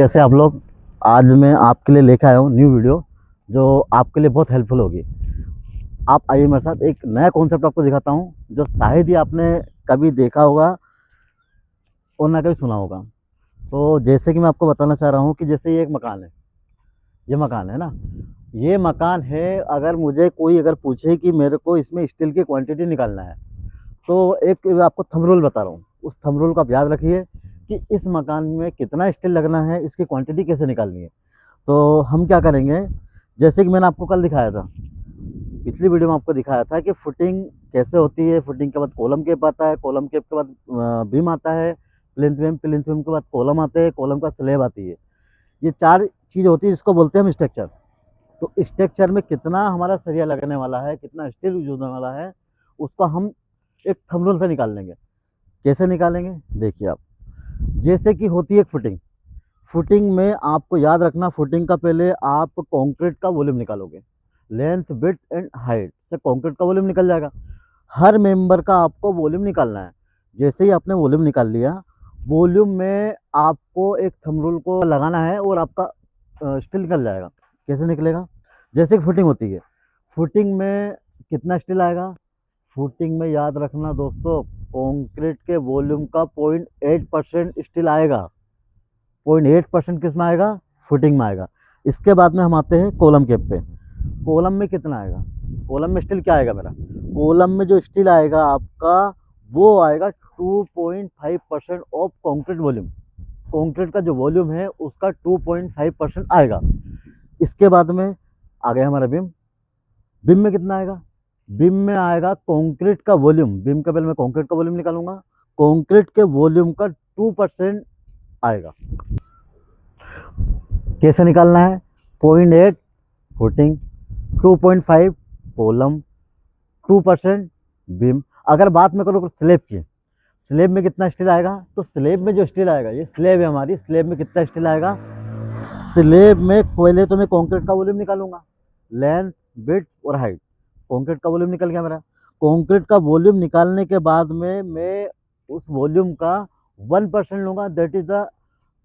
कैसे आप लोग। आज मैं आपके लिए लेकर आया हूँ न्यू वीडियो जो आपके लिए बहुत हेल्पफुल होगी। आप आइए मेरे साथ, एक नया कॉन्सेप्ट आपको दिखाता हूँ जो शायद ही आपने कभी देखा होगा और ना कभी सुना होगा। तो जैसे कि मैं आपको बताना चाह रहा हूँ कि जैसे ये एक मकान है, ये मकान है ना, ये मकान है। अगर मुझे कोई अगर पूछे कि मेरे को इसमें स्टील की क्वांटिटी निकालना है, तो एक आपको थंब रूल बता रहा हूँ। उस थंब रूल का आप याद रखिए कि इस मकान में कितना स्टील लगना है, इसकी क्वांटिटी कैसे निकालनी है। तो हम क्या करेंगे, जैसे कि मैंने आपको कल दिखाया था, पिछली वीडियो में आपको दिखाया था कि फुटिंग कैसे होती है। फुटिंग के बाद कॉलम केप आता है, कॉलम केप के बाद बीम आता है, प्लिंथ बीम के बाद कॉलम आते हैं, कॉलम के बाद स्लेब आती है। ये चार चीज़ होती है जिसको बोलते हैं हम स्ट्रक्चर। तो स्ट्रक्चर में कितना हमारा सरिया लगने वाला है, कितना स्टील यूज होने वाला है, उसको हम एक थंब रूल से निकाल लेंगे। कैसे निकालेंगे देखिए आप। जैसे कि होती है एक फुटिंग, फुटिंग में आपको याद रखना, फुटिंग का पहले आप कंक्रीट का वॉल्यूम निकालोगे। लेंथ विड्थ एंड हाइट से कंक्रीट का वॉल्यूम निकल जाएगा। हर मेंबर का आपको वॉल्यूम निकालना है। जैसे ही आपने वॉल्यूम निकाल लिया, वॉल्यूम में आपको एक थंब रूल को लगाना है और आपका स्टील निकल जाएगा। कैसे निकलेगा, जैसे कि फुटिंग होती है, फुटिंग में कितना स्टील आएगा। फुटिंग में याद रखना दोस्तों, कंक्रीट के वॉल्यूम का 0.8% स्टील आएगा। 0.8% किस में आएगा, फुटिंग में आएगा। इसके बाद में हम आते हैं कॉलम केप पे। कॉलम में कितना आएगा, कॉलम में स्टील क्या आएगा मेरा, कॉलम में जो स्टील आएगा आपका वो आएगा 2.5% ऑफ कंक्रीट वॉल्यूम। कंक्रीट का जो वॉल्यूम है उसका 2.5% आएगा। इसके बाद में आ गया हमारा बीम। बीम में कितना आएगा, बीम में आएगा कंक्रीट का वॉल्यूम। बीम के पहले मैं कंक्रीट का वॉल्यूम निकालूंगा, कंक्रीट के वॉल्यूम का 2% आएगा। कैसे निकालना है, 0.8 फुटिंग, 2.5 कॉलम, 2% बीम। अगर बात मैं करूँ स्लेब की, स्लेब में कितना स्टील आएगा, तो स्लेब में जो स्टील आएगा, ये स्लेब है हमारी, स्लेब में कितना स्टील आएगा। स्लेब में पहले तो मैं कंक्रीट का वॉल्यूम निकालूंगा, लेंथ विड्थ और हाइट। कंक्रीट का वॉल्यूम निकल गया मेरा। कंक्रीट का वॉल्यूम निकालने के बाद में मैं उस वॉल्यूम का 1% लूंगा, that is the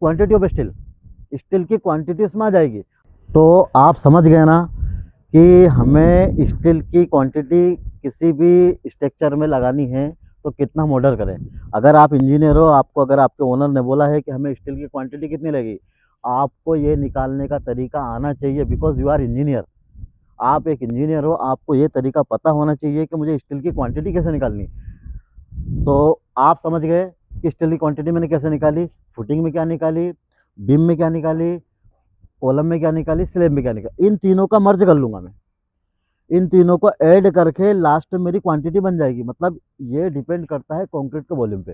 quantity of steel. Steel की क्वांटिटी इसमें आ जाएगी। तो आप समझ गए ना कि हमें स्टील की क्वांटिटी किसी भी स्ट्रक्चर में लगानी है तो कितना हम ऑर्डर करें। अगर आप इंजीनियर हो, आपको अगर आपके ओनर ने बोला है कि हमें स्टील की क्वांटिटी कितनी लगेगी, आपको ये निकालने का तरीका आना चाहिए, बिकॉज यू आर इंजीनियर। आप एक इंजीनियर हो, आपको ये तरीका पता होना चाहिए कि मुझे स्टील की क्वांटिटी कैसे निकालनी। तो आप समझ गए कि स्टील की क्वांटिटी मैंने कैसे निकाली, फुटिंग में क्या निकाली, बीम में क्या निकाली, कॉलम में क्या निकाली, स्लेब में क्या निकाली। इन तीनों का मर्ज कर लूंगा मैं, इन तीनों को ऐड करके लास्ट में मेरी क्वांटिटी बन जाएगी। मतलब ये डिपेंड करता है कंक्रीट के वॉल्यूम पे।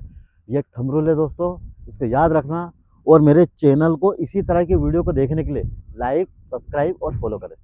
ये एक थंब रूल है दोस्तों, इसको याद रखना। और मेरे चैनल को इसी तरह की वीडियो को देखने के लिए लाइक, सब्सक्राइब और फॉलो करें।